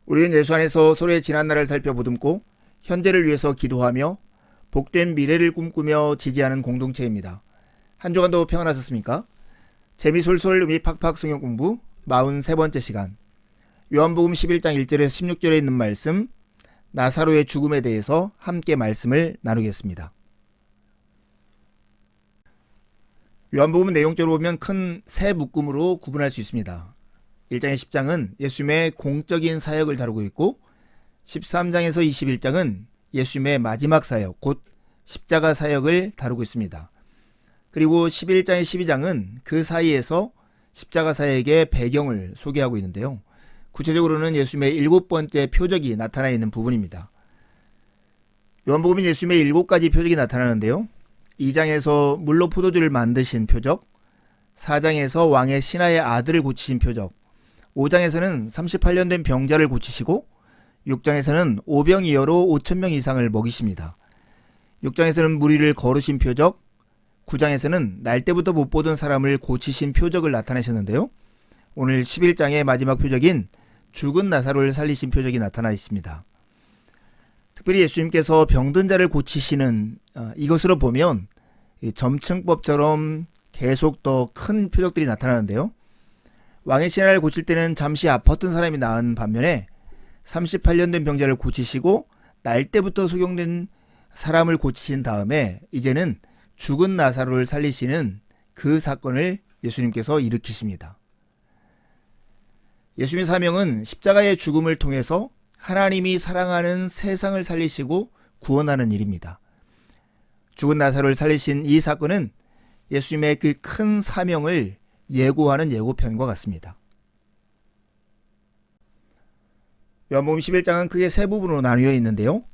우리는 예수 안에서 서로의 지난날을 살펴보듬고 현재를 위해서 기도하며 복된 미래를 꿈꾸며 지지하는 공동체입니다. 한 주간도 평안하셨습니까? 재미솔솔 의미 팍팍 성경 공부 43번째 시간, 요한복음 11장 1절에서 16절에 있는 말씀, 나사로의 죽음에 대해서 함께 말씀을 나누겠습니다. 요한복음 내용적으로 보면 큰 세 묶음으로 구분할 수 있습니다. 1장에 10장은 예수님의 공적인 사역을 다루고 있고, 13장에서 21장은 예수님의 마지막 사역, 곧 십자가 사역을 다루고 있습니다. 그리고 11장에 12장은 그 사이에서 십자가 사역의 배경을 소개하고 있는데요. 구체적으로는 예수님의 7번째 표적이 나타나 있는 부분입니다. 요한복음은 예수님의 7가지 표적이 나타나는데요. 2장에서 물로 포도주를 만드신 표적, 4장에서 왕의 신하의 아들을 고치신 표적, 5장에서는 38년 된 병자를 고치시고, 6장에서는 오병이어로 5,000명 이상을 먹이십니다. 6장에서는 무리를 거르신 표적, 9장에서는 날 때부터 못 보던 사람을 고치신 표적을 나타내셨는데요. 오늘 11장의 마지막 표적인 죽은 나사로를 살리신 표적이 나타나 있습니다. 특별히 예수님께서 병든 자를 고치시는 이것으로 보면 점층법처럼 계속 더 큰 표적들이 나타나는데요. 왕의 신하를 고칠 때는 잠시 아팠던 사람이 나은 반면에 38년 된 병자를 고치시고 날 때부터 소경된 사람을 고치신 다음에 이제는 죽은 나사로를 살리시는 그 사건을 예수님께서 일으키십니다. 예수님의 사명은 십자가의 죽음을 통해서 하나님이 사랑하는 세상을 살리시고 구원하는 일입니다. 죽은 나사로를 살리신 이 사건은 예수님의 그 큰 사명을 예고하는 예고편과 같습니다. 요한복음 11장은 크게 세 부분으로 나뉘어 있는데요.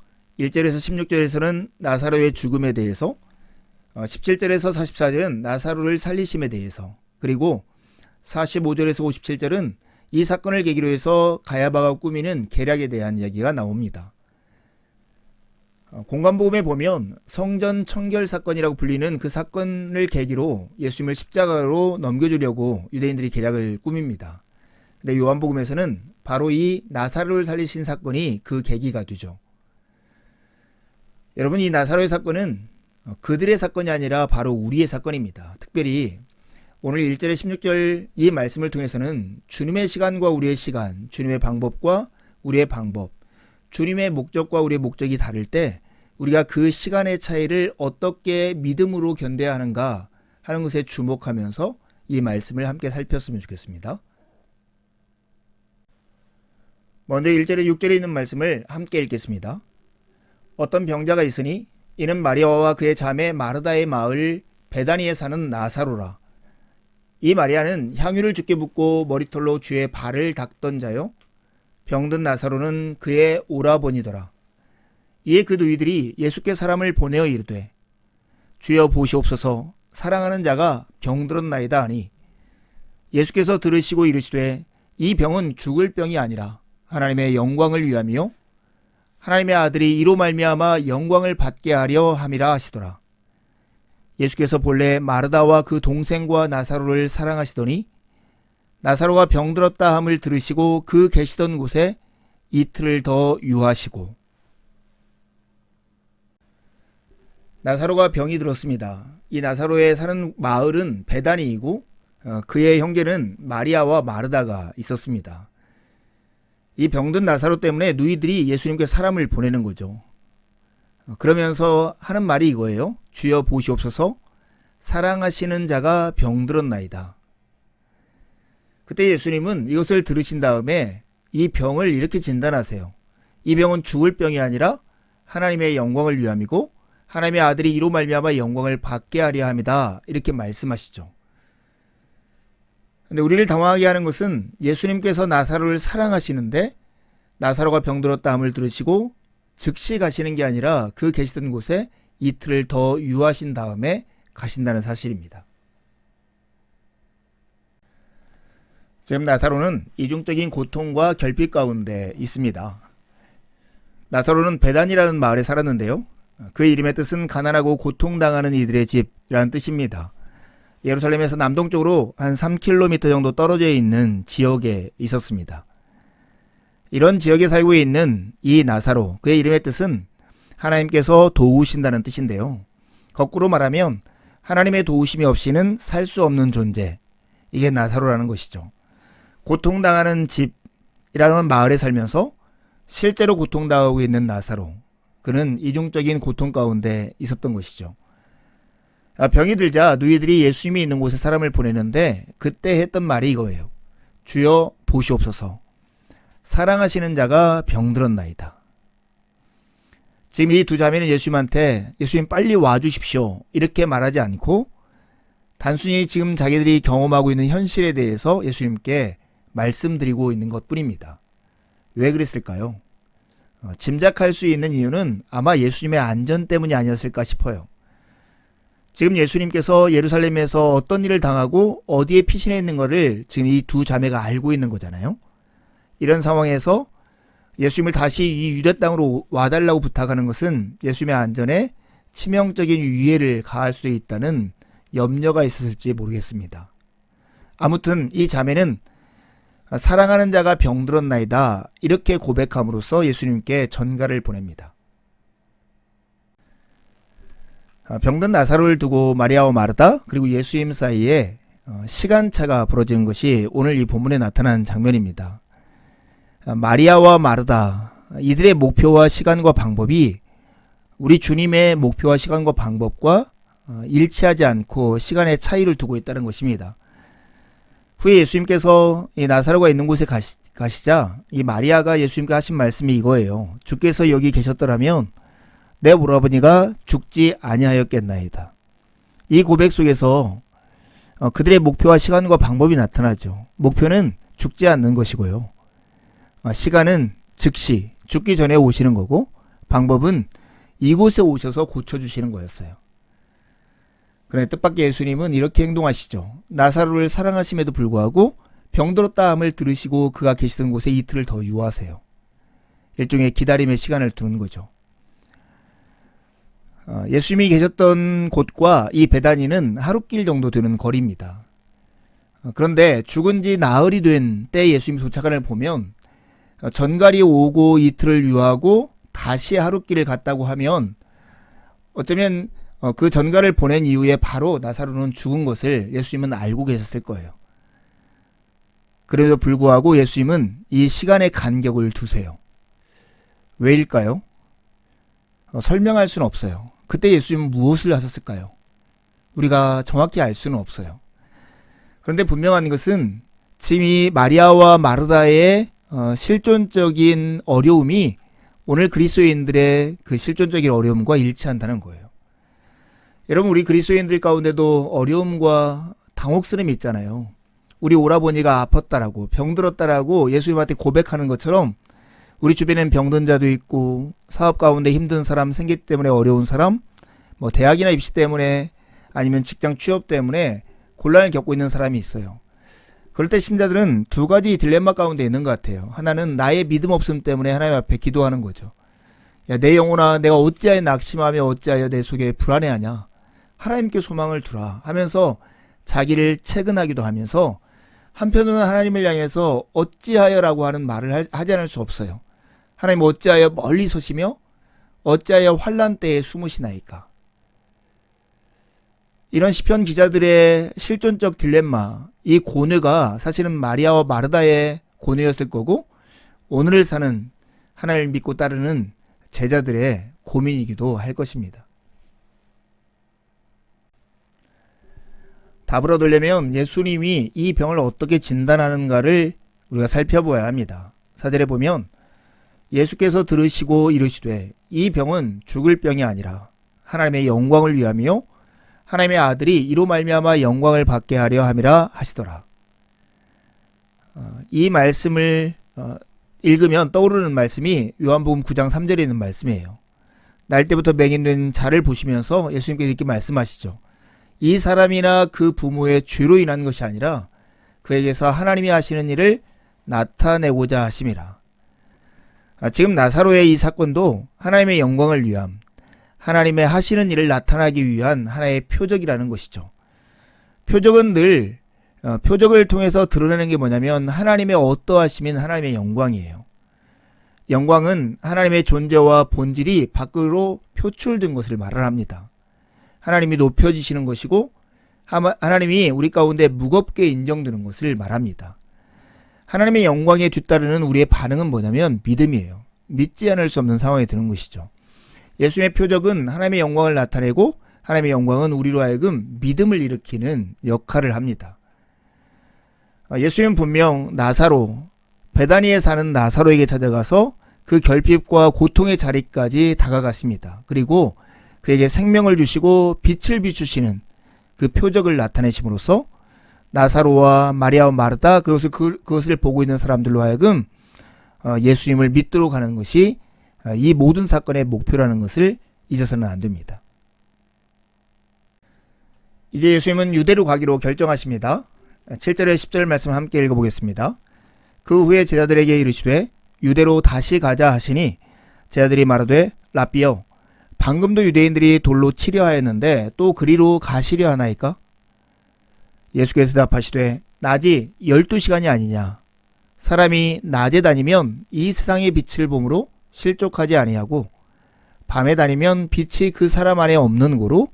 1절에서 16절에서는 나사로의 죽음에 대해서, 17절에서 44절은 나사로를 살리심에 대해서, 그리고 45절에서 57절은 이 사건을 계기로 해서 가야바가 꾸미는 계략에 대한 이야기가 나옵니다. 공관복음에 보면 성전 청결 사건이라고 불리는 그 사건을 계기로 예수님을 십자가로 넘겨주려고 유대인들이 계략을 꾸밉니다. 근데 요한복음에서는 바로 이 나사로를 살리신 사건이 그 계기가 되죠. 여러분, 이 나사로의 사건은 그들의 사건이 아니라 바로 우리의 사건입니다. 특별히 오늘 1절에 16절 이 말씀을 통해서는 주님의 시간과 우리의 시간, 주님의 방법과 우리의 방법, 주님의 목적과 우리의 목적이 다를 때 우리가 그 시간의 차이를 어떻게 믿음으로 견뎌야 하는가 하는 것에 주목하면서 이 말씀을 함께 살폈으면 좋겠습니다. 먼저 1절에 6절에 있는 말씀을 함께 읽겠습니다. 어떤 병자가 있으니 이는 마리아와 그의 자매 마르다의 마을 베다니에 사는 나사로라. 이 마리아는 향유를 주께 붓고 머리털로 주의 발을 닦던 자요, 병든 나사로는 그의 오라버니더라. 이에 그 누이들이 예수께 사람을 보내어 이르되, 주여 보시옵소서, 사랑하는 자가 병들었나이다 하니, 예수께서 들으시고 이르시되, 이 병은 죽을 병이 아니라 하나님의 영광을 위함이요 하나님의 아들이 이로 말미암아 영광을 받게 하려 함이라 하시더라. 예수께서 본래 마르다와 그 동생과 나사로를 사랑하시더니 나사로가 병들었다 함을 들으시고 그 계시던 곳에 이틀을 더 유하시고. 나사로가 병이 들었습니다. 이 나사로에 사는 마을은 베다니이고 그의 형제는 마리아와 마르다가 있었습니다. 이 병든 나사로 때문에 누이들이 예수님께 사람을 보내는 거죠. 그러면서 하는 말이 이거예요. 주여 보시옵소서, 사랑하시는 자가 병들었나이다. 그때 예수님은 이것을 들으신 다음에 이 병을 이렇게 진단하세요. 이 병은 죽을 병이 아니라 하나님의 영광을 위함이고 하나님의 아들이 이로 말미암아 영광을 받게 하려 함이다. 이렇게 말씀하시죠. 근데 우리를 당황하게 하는 것은 예수님께서 나사로를 사랑하시는데 나사로가 병들었다 함을 들으시고 즉시 가시는 게 아니라 그 계시던 곳에 이틀을 더 유하신 다음에 가신다는 사실입니다. 지금 나사로는 이중적인 고통과 결핍 가운데 있습니다. 나사로는 베단이라는 마을에 살았는데요. 그 이름의 뜻은 가난하고 고통당하는 이들의 집이라는 뜻입니다. 예루살렘에서 남동쪽으로 한 3km 정도 떨어져 있는 지역에 있었습니다. 이런 지역에 살고 있는 이 나사로, 그의 이름의 뜻은 하나님께서 도우신다는 뜻인데요. 거꾸로 말하면 하나님의 도우심이 없이는 살 수 없는 존재, 이게 나사로라는 것이죠. 고통당하는 집이라는 마을에 살면서 실제로 고통당하고 있는 나사로, 그는 이중적인 고통 가운데 있었던 것이죠. 병이 들자 누이들이 예수님이 있는 곳에 사람을 보내는데 그때 했던 말이 이거예요. 주여 보시옵소서. 사랑하시는 자가 병들었나이다. 지금 이 두 자매는 예수님한테 예수님 빨리 와주십시오 이렇게 말하지 않고 단순히 지금 자기들이 경험하고 있는 현실에 대해서 예수님께 말씀드리고 있는 것 뿐입니다. 왜 그랬을까요? 짐작할 수 있는 이유는 아마 예수님의 안전 때문이 아니었을까 싶어요. 지금 예수님께서 예루살렘에서 어떤 일을 당하고 어디에 피신해 있는 것을 지금 이 두 자매가 알고 있는 거잖아요. 이런 상황에서 예수님을 다시 이 유대 땅으로 와달라고 부탁하는 것은 예수님의 안전에 치명적인 위해를 가할 수도 있다는 염려가 있었을지 모르겠습니다. 아무튼 이 자매는 사랑하는 자가 병들었나이다 이렇게 고백함으로써 예수님께 전가를 보냅니다. 병든 나사로를 두고 마리아와 마르다 그리고 예수님 사이에 시간차가 벌어지는 것이 오늘 이 본문에 나타난 장면입니다. 마리아와 마르다, 이들의 목표와 시간과 방법이 우리 주님의 목표와 시간과 방법과 일치하지 않고 시간의 차이를 두고 있다는 것입니다. 후에 예수님께서 이 나사로가 있는 곳에 가시자 이 마리아가 예수님께 하신 말씀이 이거예요. 주께서 여기 계셨더라면 내 오라버니가 죽지 아니하였겠나이다. 이 고백 속에서 그들의 목표와 시간과 방법이 나타나죠. 목표는 죽지 않는 것이고요. 시간은 즉시 죽기 전에 오시는 거고 방법은 이곳에 오셔서 고쳐주시는 거였어요. 그런데 뜻밖의 예수님은 이렇게 행동하시죠. 나사로를 사랑하심에도 불구하고 병들었다 함을 들으시고 그가 계시던 곳에 이틀을 더 유하세요. 일종의 기다림의 시간을 두는 거죠. 예수님이 계셨던 곳과 이 베다니는 하룻길 정도 되는 거리입니다. 그런데 죽은 지 나흘이 된 때 예수님이 도착하는 걸 보면 전갈이 오고 이틀을 유하고 다시 하룻길을 갔다고 하면 어쩌면 그 전갈을 보낸 이후에 바로 나사로는 죽은 것을 예수님은 알고 계셨을 거예요. 그래도 불구하고 예수님은 이 시간의 간격을 두세요. 왜일까요? 설명할 수는 없어요. 그때 예수님은 무엇을 하셨을까요? 우리가 정확히 알 수는 없어요. 그런데 분명한 것은 지금 이 마리아와 마르다의 실존적인 어려움이 오늘 그리스도인들의 그 실존적인 어려움과 일치한다는 거예요. 여러분, 우리 그리스도인들 가운데도 어려움과 당혹스러움이 있잖아요. 우리 오라버니가 아팠다라고 병들었다라고 예수님한테 고백하는 것처럼 우리 주변엔 병든 자도 있고 사업 가운데 힘든 사람, 생계 때문에 어려운 사람, 뭐 대학이나 입시 때문에 아니면 직장 취업 때문에 곤란을 겪고 있는 사람이 있어요. 그럴 때 신자들은 두 가지 딜레마 가운데 있는 것 같아요. 하나는 나의 믿음 없음 때문에 하나님 앞에 기도하는 거죠. 야, 내 영혼아, 내가 어찌하여 낙심하며 어찌하여 내 속에 불안해하냐. 하나님께 소망을 두라 하면서 자기를 채근하기도 하면서 한편으로는 하나님을 향해서 어찌하여라고 하는 말을 하지 않을 수 없어요. 하나님 어찌하여 멀리 서시며 어찌하여 환난 때에 숨으시나이까. 이런 시편 기자들의 실존적 딜레마, 이 고뇌가 사실은 마리아와 마르다의 고뇌였을 거고 오늘을 사는 하나님을 믿고 따르는 제자들의 고민이기도 할 것입니다. 답을 얻으려면 예수님이 이 병을 어떻게 진단하는가를 우리가 살펴보아야 합니다. 4절에 보면 예수께서 들으시고 이르시되 이 병은 죽을 병이 아니라 하나님의 영광을 위하며 하나님의 아들이 이로 말미암아 영광을 받게 하려 함이라 하시더라. 이 말씀을 읽으면 떠오르는 말씀이 요한복음 9장 3절에 있는 말씀이에요. 날 때부터 맹인된 자를 보시면서 예수님께서 이렇게 말씀하시죠. 이 사람이나 그 부모의 죄로 인한 것이 아니라 그에게서 하나님이 하시는 일을 나타내고자 하심이라. 지금 나사로의 이 사건도 하나님의 영광을 위함, 하나님의 하시는 일을 나타나기 위한 하나의 표적이라는 것이죠. 표적은 늘 표적을 통해서 드러내는 게 뭐냐면 하나님의 어떠하심인 하나님의 영광이에요. 영광은 하나님의 존재와 본질이 밖으로 표출된 것을 말을 합니다. 하나님이 높여지시는 것이고 하나님이 우리 가운데 무겁게 인정되는 것을 말합니다. 하나님의 영광에 뒤따르는 우리의 반응은 뭐냐면 믿음이에요. 믿지 않을 수 없는 상황에 드는 것이죠. 예수님의 표적은 하나님의 영광을 나타내고 하나님의 영광은 우리로 하여금 믿음을 일으키는 역할을 합니다. 예수님은 분명 나사로, 베다니에 사는 나사로에게 찾아가서 그 결핍과 고통의 자리까지 다가갔습니다. 그리고 그에게 생명을 주시고 빛을 비추시는 그 표적을 나타내심으로써 나사로와 마리아와 마르다 그것을 보고 있는 사람들로 하여금 예수님을 믿도록 하는 것이 이 모든 사건의 목표라는 것을 잊어서는 안 됩니다. 이제 예수님은 유대로 가기로 결정하십니다. 7절에 10절 말씀 함께 읽어보겠습니다. 그 후에 제자들에게 이르시되 유대로 다시 가자 하시니 제자들이 말하되 라삐여 방금도 유대인들이 돌로 치려 하였는데 또 그리로 가시려 하나이까? 예수께서 대답하시되 낮이 12시간이 아니냐. 사람이 낮에 다니면 이 세상의 빛을 보므로 실족하지 아니하고 밤에 다니면 빛이 그 사람 안에 없는 고로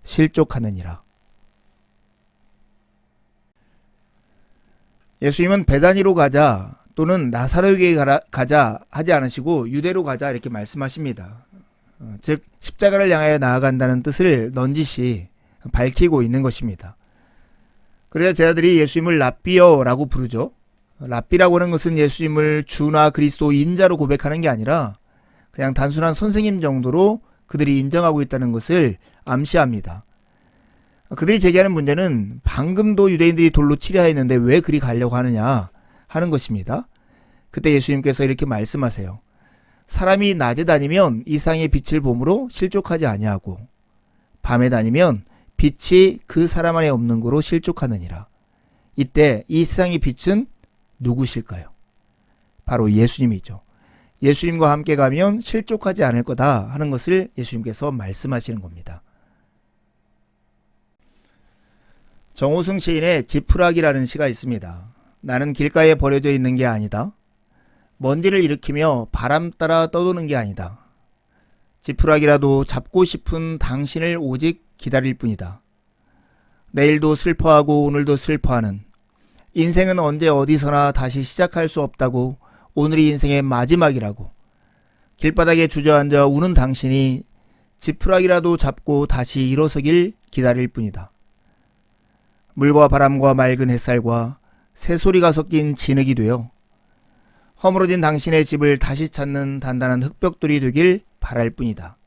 실족하느니라. 예수님은 베다니로 가자 또는 나사로에게 가자 하지 않으시고 유대로 가자 이렇게 말씀하십니다. 즉 십자가를 향하여 나아간다는 뜻을 넌지시 밝히고 있는 것입니다. 그래야 제자들이 예수님을 랍비여라고 부르죠. 랍비라고 하는 것은 예수님을 주나 그리스도 인자로 고백하는 게 아니라 그냥 단순한 선생님 정도로 그들이 인정하고 있다는 것을 암시합니다. 그들이 제기하는 문제는 방금도 유대인들이 돌로 치려 했는데 왜 그리 가려고 하느냐 하는 것입니다. 그때 예수님께서 이렇게 말씀하세요. 사람이 낮에 다니면 이 세상의 빛을 보므로 실족하지 아니하고 밤에 다니면 빛이 그 사람 안에 없는 고로 실족하느니라. 이때 이 세상의 빛은 누구실까요? 바로 예수님이죠. 예수님과 함께 가면 실족하지 않을 거다 하는 것을 예수님께서 말씀하시는 겁니다. 정호승 시인의 지푸라기라는 시가 있습니다. 나는 길가에 버려져 있는 게 아니다. 먼지를 일으키며 바람 따라 떠도는 게 아니다. 지푸라기라도 잡고 싶은 당신을 오직 기다릴 뿐이다. 내일도 슬퍼하고 오늘도 슬퍼하는 인생은 언제 어디서나 다시 시작할 수 없다고 오늘이 인생의 마지막이라고 길바닥에 주저앉아 우는 당신이 지푸라기라도 잡고 다시 일어서길 기다릴 뿐이다. 물과 바람과 맑은 햇살과 새소리가 섞인 진흙이 되어 허물어진 당신의 집을 다시 찾는 단단한 흙벽돌이 되길 바랄 뿐이다.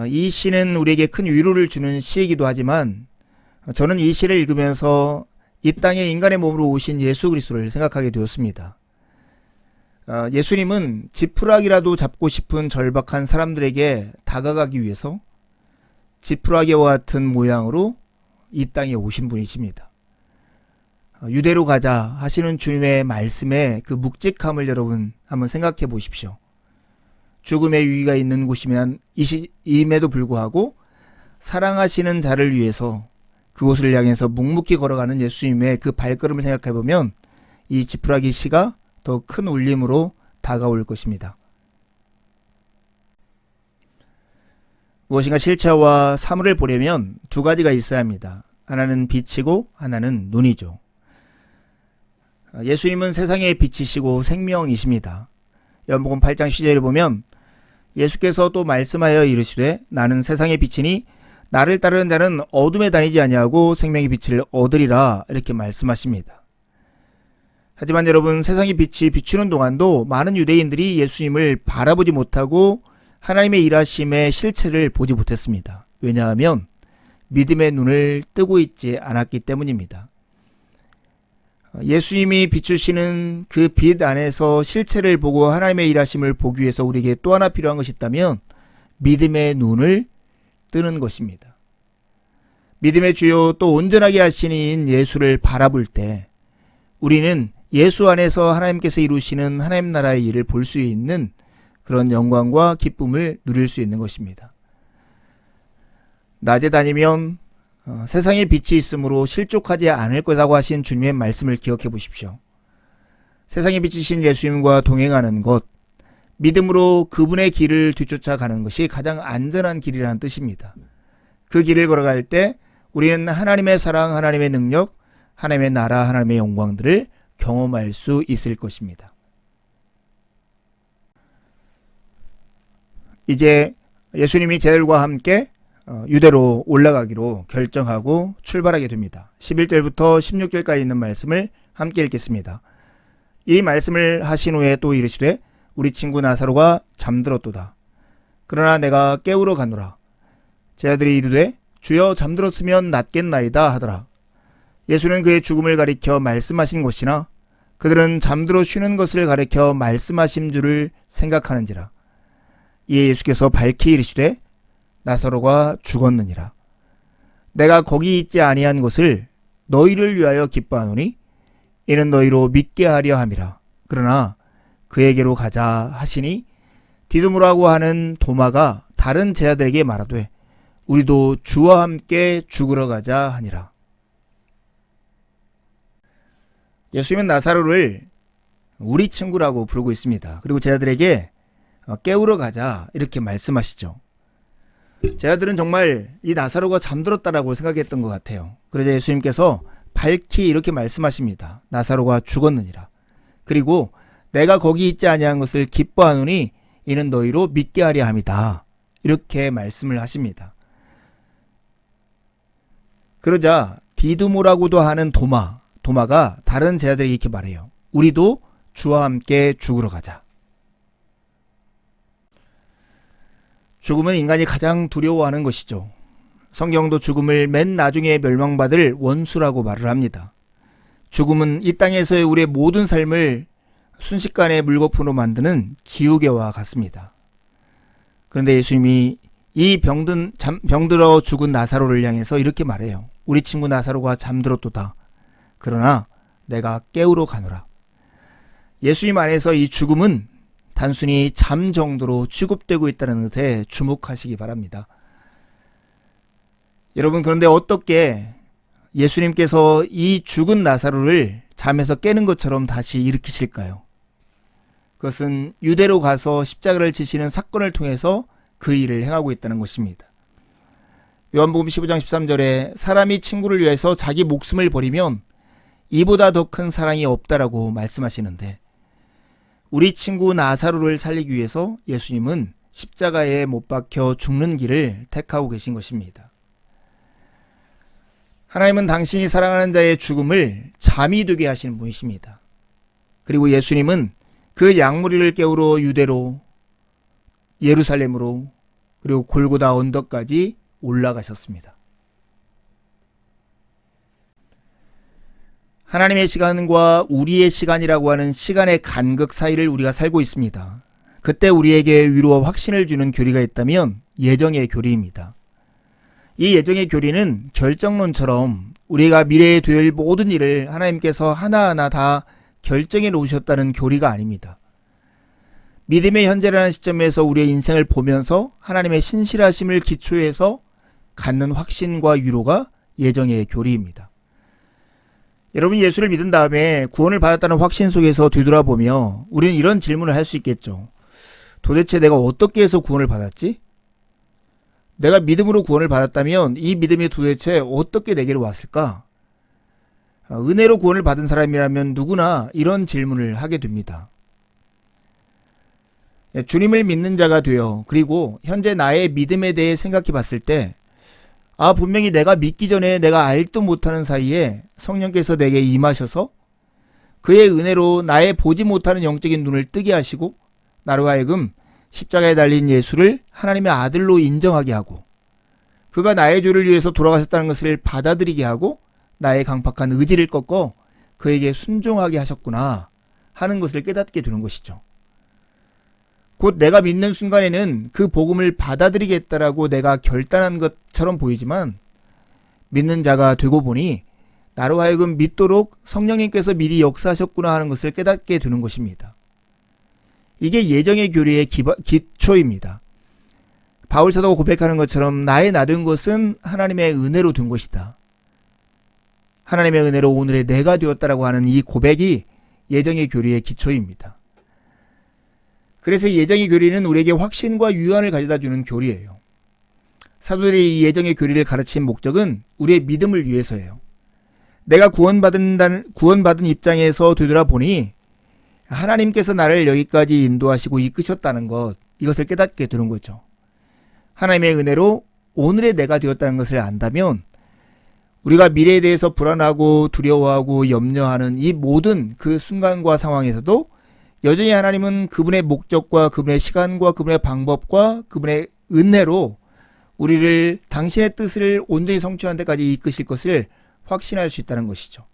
이 시는 우리에게 큰 위로를 주는 시이기도 하지만 저는 이 시를 읽으면서 이 땅에 인간의 몸으로 오신 예수 그리스도를 생각하게 되었습니다. 예수님은 지푸라기라도 잡고 싶은 절박한 사람들에게 다가가기 위해서 지푸라기와 같은 모양으로 이 땅에 오신 분이십니다. 유대로 가자 하시는 주님의 말씀의 그 묵직함을 여러분 한번 생각해 보십시오. 죽음의 위기가 있는 곳임에도 불구하고 사랑하시는 자를 위해서 그곳을 향해서 묵묵히 걸어가는 예수님의 그 발걸음을 생각해 보면 이 지푸라기 시가 더 큰 울림으로 다가올 것입니다. 무엇인가 실체와 사물을 보려면 두 가지가 있어야 합니다. 하나는 빛이고 하나는 눈이죠. 예수님은 세상의 빛이시고 생명이십니다. 요한복음 8장 10절에 보면 예수께서 또 말씀하여 이르시되 나는 세상의 빛이니 나를 따르는 자는 어둠에 다니지 아니하고 생명의 빛을 얻으리라 이렇게 말씀하십니다. 하지만 여러분 세상의 빛이 비추는 동안도 많은 유대인들이 예수님을 바라보지 못하고 하나님의 일하심의 실체를 보지 못했습니다. 왜냐하면 믿음의 눈을 뜨고 있지 않았기 때문입니다. 예수님이 비추시는 그 빛 안에서 실체를 보고 하나님의 일하심을 보기 위해서 우리에게 또 하나 필요한 것이 있다면 믿음의 눈을 뜨는 것입니다. 믿음의 주요 또 온전하게 하시는 예수를 바라볼 때 우리는 예수 안에서 하나님께서 이루시는 하나님 나라의 일을 볼 수 있는 그런 영광과 기쁨을 누릴 수 있는 것입니다. 낮에 다니면 세상에 빛이 있으므로 실족하지 않을 거라고 하신 주님의 말씀을 기억해 보십시오. 세상에 비치신 예수님과 동행하는 것, 믿음으로 그분의 길을 뒤쫓아가는 것이 가장 안전한 길이라는 뜻입니다. 그 길을 걸어갈 때 우리는 하나님의 사랑, 하나님의 능력, 하나님의 나라, 하나님의 영광들을 경험할 수 있을 것입니다. 이제 예수님이 제자들과 함께 유대로 올라가기로 결정하고 출발하게 됩니다. 11절부터 16절까지 있는 말씀을 함께 읽겠습니다. 이 말씀을 하신 후에 또 이르시되 우리 친구 나사로가 잠들었도다. 그러나 내가 깨우러 가노라. 제자들이 이르되 주여 잠들었으면 낫겠나이다 하더라. 예수는 그의 죽음을 가리켜 말씀하신 것이나 그들은 잠들어 쉬는 것을 가리켜 말씀하신 줄을 생각하는지라. 이에 예수께서 밝히 이르시되 나사로가 죽었느니라. 내가 거기 있지 아니한 것을 너희를 위하여 기뻐하노니 이는 너희로 믿게 하려 함이라. 그러나 그에게로 가자 하시니 디두모라고 하는 도마가 다른 제자들에게 말하되 우리도 주와 함께 죽으러 가자 하니라. 예수님은 나사로를 우리 친구라고 부르고 있습니다. 그리고 제자들에게 깨우러 가자 이렇게 말씀하시죠. 제자들은 정말 이 나사로가 잠들었다라고 생각했던 것 같아요. 그러자 예수님께서 밝히 이렇게 말씀하십니다. 나사로가 죽었느니라. 그리고 내가 거기 있지 아니한 것을 기뻐하노니 이는 너희로 믿게 하려 함이다. 이렇게 말씀을 하십니다. 그러자 디두모라고도 하는 도마가 다른 제자들에게 이렇게 말해요. 우리도 주와 함께 죽으러 가자. 죽음은 인간이 가장 두려워하는 것이죠. 성경도 죽음을 맨 나중에 멸망받을 원수라고 말을 합니다. 죽음은 이 땅에서의 우리의 모든 삶을 순식간에 물거품으로 만드는 지우개와 같습니다. 그런데 예수님이 이 병들어 죽은 나사로를 향해서 이렇게 말해요. 우리 친구 나사로가 잠들었도다. 그러나 내가 깨우러 가노라. 예수님 안에서 이 죽음은 단순히 잠 정도로 취급되고 있다는 것에 주목하시기 바랍니다. 여러분, 그런데 어떻게 예수님께서 이 죽은 나사로를 잠에서 깨는 것처럼 다시 일으키실까요? 그것은 유대로 가서 십자가를 지시는 사건을 통해서 그 일을 행하고 있다는 것입니다. 요한복음 15장 13절에 사람이 친구를 위해서 자기 목숨을 버리면 이보다 더 큰 사랑이 없다라고 말씀하시는데 우리 친구 나사로를 살리기 위해서 예수님은 십자가에 못 박혀 죽는 길을 택하고 계신 것입니다. 하나님은 당신이 사랑하는 자의 죽음을 잠이 되게 하시는 분이십니다. 그리고 예수님은 그 양무리를 깨우러 유대로, 예루살렘으로, 그리고 골고다 언덕까지 올라가셨습니다. 하나님의 시간과 우리의 시간이라고 하는 시간의 간극 사이를 우리가 살고 있습니다. 그때 우리에게 위로와 확신을 주는 교리가 있다면 예정의 교리입니다. 이 예정의 교리는 결정론처럼 우리가 미래에 될 모든 일을 하나님께서 하나하나 다 결정해 놓으셨다는 교리가 아닙니다. 믿음의 현재라는 시점에서 우리의 인생을 보면서 하나님의 신실하심을 기초해서 갖는 확신과 위로가 예정의 교리입니다. 여러분이 예수를 믿은 다음에 구원을 받았다는 확신 속에서 뒤돌아보며 우리는 이런 질문을 할 수 있겠죠. 도대체 내가 어떻게 해서 구원을 받았지? 내가 믿음으로 구원을 받았다면 이 믿음이 도대체 어떻게 내게로 왔을까? 은혜로 구원을 받은 사람이라면 누구나 이런 질문을 하게 됩니다. 주님을 믿는 자가 되어 그리고 현재 나의 믿음에 대해 생각해 봤을 때 분명히 내가 믿기 전에 내가 알도 못하는 사이에 성령께서 내게 임하셔서 그의 은혜로 나의 보지 못하는 영적인 눈을 뜨게 하시고 나로 하여금 십자가에 달린 예수를 하나님의 아들로 인정하게 하고 그가 나의 죄를 위해서 돌아가셨다는 것을 받아들이게 하고 나의 강팍한 의지를 꺾어 그에게 순종하게 하셨구나 하는 것을 깨닫게 되는 것이죠. 곧 내가 믿는 순간에는 그 복음을 받아들이겠다라고 내가 결단한 것처럼 보이지만 믿는 자가 되고 보니 나로 하여금 믿도록 성령님께서 미리 역사하셨구나 하는 것을 깨닫게 되는 것입니다. 이게 예정의 교리의 기초입니다. 바울 사도가 고백하는 것처럼 나의 나된 것은 하나님의 은혜로 된 것이다. 하나님의 은혜로 오늘의 내가 되었다라고 하는 이 고백이 예정의 교리의 기초입니다. 그래서 예정의 교리는 우리에게 확신과 유한을 가져다 주는 교리예요. 사도들이 이 예정의 교리를 가르친 목적은 우리의 믿음을 위해서예요. 내가 구원받은 입장에서 되돌아보니 하나님께서 나를 여기까지 인도하시고 이끄셨다는 것, 이것을 깨닫게 되는 거죠. 하나님의 은혜로 오늘의 내가 되었다는 것을 안다면 우리가 미래에 대해서 불안하고 두려워하고 염려하는 이 모든 그 순간과 상황에서도 여전히 하나님은 그분의 목적과 그분의 시간과 그분의 방법과 그분의 은혜로 우리를 당신의 뜻을 온전히 성취하는 데까지 이끄실 것을 확신할 수 있다는 것이죠.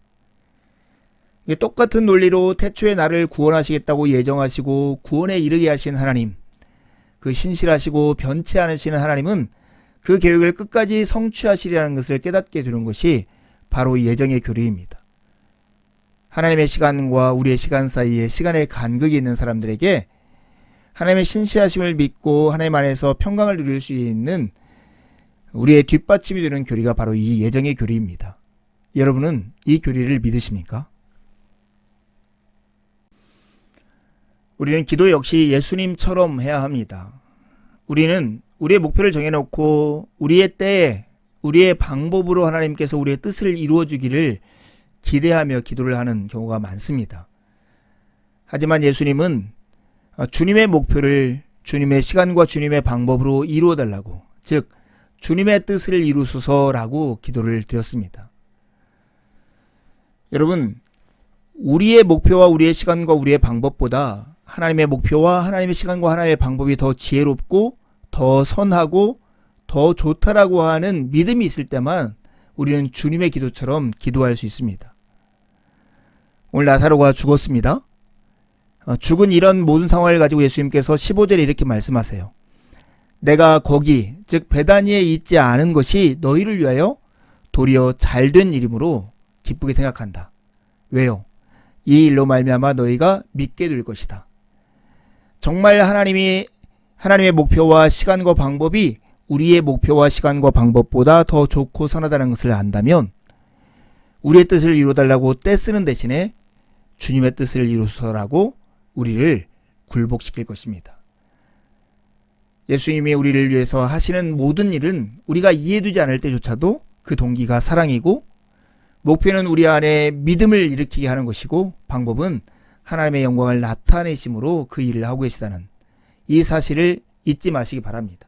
똑같은 논리로 태초에 나를 구원하시겠다고 예정하시고 구원에 이르게 하신 하나님, 그 신실하시고 변치 않으시는 하나님은 그 계획을 끝까지 성취하시리라는 것을 깨닫게 되는 것이 바로 예정의 교리입니다. 하나님의 시간과 우리의 시간 사이에 시간의 간극이 있는 사람들에게 하나님의 신실하심을 믿고 하나님 안에서 평강을 누릴 수 있는 우리의 뒷받침이 되는 교리가 바로 이 예정의 교리입니다. 여러분은 이 교리를 믿으십니까? 우리는 기도 역시 예수님처럼 해야 합니다. 우리는 우리의 목표를 정해놓고 우리의 때에 우리의 방법으로 하나님께서 우리의 뜻을 이루어 주기를 기대하며 기도를 하는 경우가 많습니다. 하지만 예수님은 주님의 목표를 주님의 시간과 주님의 방법으로 이루어 달라고, 즉 주님의 뜻을 이루소서라고 기도를 드렸습니다. 여러분, 우리의 목표와 우리의 시간과 우리의 방법보다 하나님의 목표와 하나님의 시간과 하나님의 방법이 더 지혜롭고 더 선하고 더 좋다라고 하는 믿음이 있을 때만 우리는 주님의 기도처럼 기도할 수 있습니다. 오늘 나사로가 죽었습니다. 죽은 이런 모든 상황을 가지고 예수님께서 15절에 이렇게 말씀하세요. 내가 거기 즉 베다니에 있지 않은 것이 너희를 위하여 도리어 잘된 일이므로 기쁘게 생각한다. 왜요? 이 일로 말미암아 너희가 믿게 될 것이다. 정말 하나님의 목표와 시간과 방법이 우리의 목표와 시간과 방법보다 더 좋고 선하다는 것을 안다면 우리의 뜻을 이루어달라고 떼쓰는 대신에 주님의 뜻을 이루소서라고 우리를 굴복시킬 것입니다. 예수님이 우리를 위해서 하시는 모든 일은 우리가 이해되지 않을 때조차도 그 동기가 사랑이고 목표는 우리 안에 믿음을 일으키게 하는 것이고 방법은 하나님의 영광을 나타내심으로 그 일을 하고 계시다는 이 사실을 잊지 마시기 바랍니다.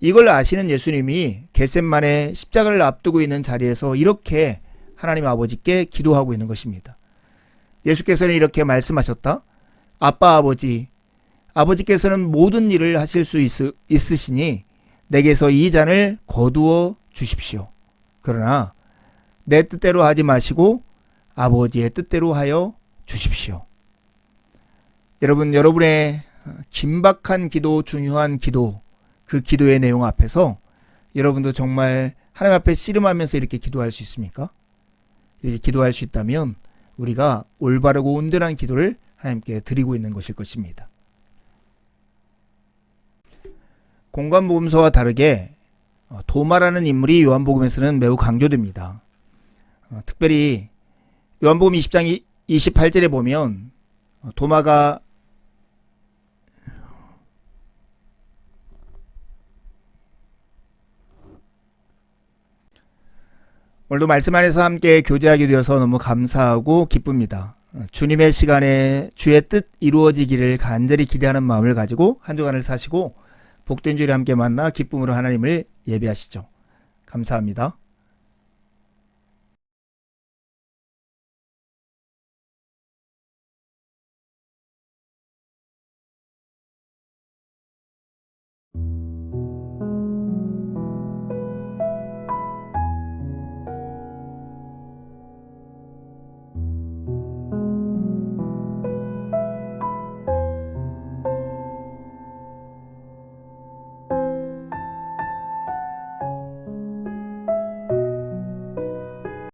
이걸 아시는 예수님이 겟셋마네 십자가를 앞두고 있는 자리에서 이렇게 하나님 아버지께 기도하고 있는 것입니다. 예수께서는 이렇게 말씀하셨다. 아빠 아버지께서는 모든 일을 하실 수 있으시니 내게서 이 잔을 거두어 주십시오. 그러나 내 뜻대로 하지 마시고 아버지의 뜻대로 하여 주십시오. 여러분의 긴박한 기도, 중요한 기도, 그 기도의 내용 앞에서 여러분도 정말 하나님 앞에 씨름하면서 이렇게 기도할 수 있습니까? 이렇게 기도할 수 있다면 우리가 올바르고 온전한 기도를 하나님께 드리고 있는 것일 것입니다. 공관복음서와 다르게 도마라는 인물이 요한복음에서는 매우 강조됩니다. 특별히 요한복음 20장 28절에 보면 도마가 오늘도 말씀 안에서 함께 교제하게 되어서 너무 감사하고 기쁩니다. 주님의 시간에 주의 뜻 이루어지기를 간절히 기대하는 마음을 가지고 한 주간을 사시고 복된 주일에 함께 만나 기쁨으로 하나님을 예배하시죠. 감사합니다.